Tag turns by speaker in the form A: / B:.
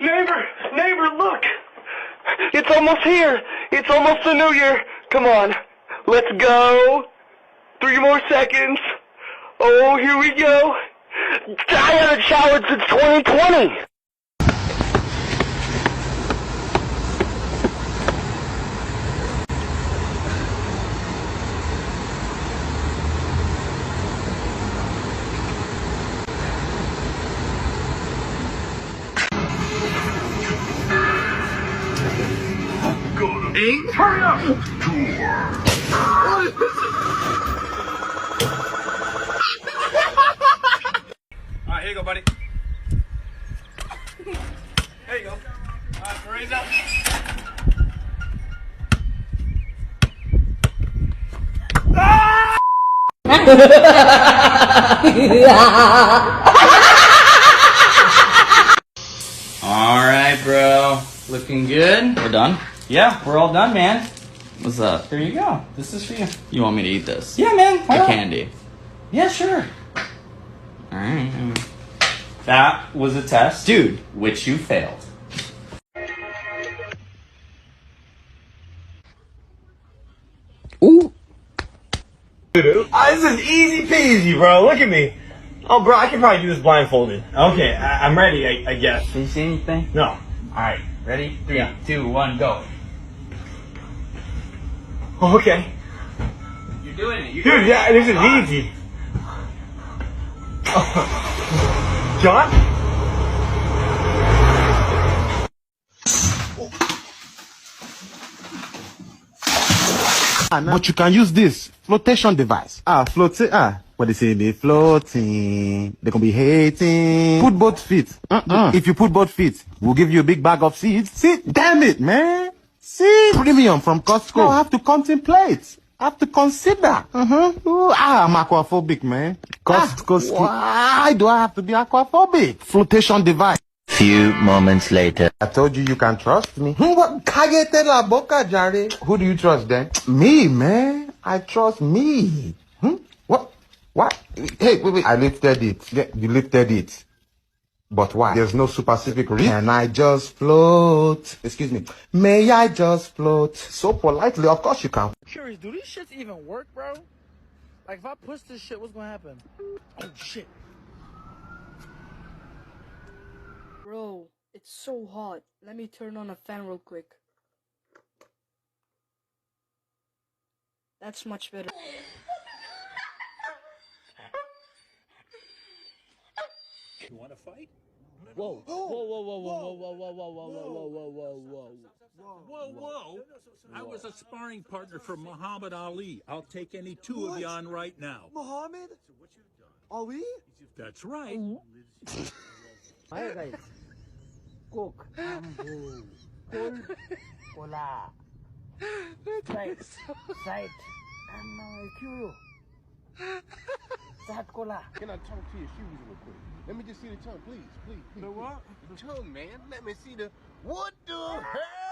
A: Neighbor, look! It's almost here! It's almost the new year! Come on, let's go! 3 more seconds! Oh, here we go! I haven't showered since 2020! Eight? Hurry up! Alright, here you go, buddy. There you go. Alright, so raise up.
B: Alright, bro. Looking good? We're done?
A: Yeah, we're all done, man.
B: What's up?
A: Here you go. This is for you.
B: You want me to eat this?
A: Yeah, man.
B: The candy.
A: Yeah, sure.
B: Alright.
A: That was a test.
B: Dude.
A: Which you failed.
B: Ooh.
C: This is easy peasy, bro. Look at me. Oh, bro, I can probably do this blindfolded. Okay, I'm ready, I guess.
B: Can you see anything?
C: No.
B: Alright, ready? 3,
C: Yeah.
B: 2, 1, go.
C: Okay.
B: You're doing it.
C: Dude, yeah, this is easy. John?
D: But you can use this flotation device. Floating. What they say, they floating. They can be hating. Put both feet. If you put both feet, we'll give you a big bag of seeds. See, damn it, man. See, premium from Costco. No, I have to contemplate. I have to consider. Ooh, I'm aquaphobic, man. Costco. Why do I have to be aquaphobic? Flotation device.
E: Few moments later.
D: I told you you can trust me. What? La boca, Jare. Who do you trust then? Me, man. I trust me. What? What? Hey, wait. I lifted it. Yeah, you lifted it. But why? There's no specific reason. Can I just float? Excuse me. May I just float? So politely, of course you can.
F: Curious, do these shits even work, bro? Like, if I push this shit, what's gonna happen? Oh, shit.
G: Bro, it's so hot. Let me turn on a fan real quick. That's much better.
H: You want to fight?
F: Whoa. Whoa, whoa, whoa, whoa, whoa, whoa, whoa, whoa, whoa, whoa, whoa,
H: Whoa. I was a sparring partner for Muhammad Ali. I'll take any two of you on right now.
F: Muhammad? Ali?
H: That's right.
F: Hi, guys. Coke, Ambo, Cold, Cola, Sprite, and Curio. That Cola.
D: Can I talk to your shoes real quick? Let me just see the tongue, please.
F: The what?
D: The tongue, man. Let me see the... What the hell?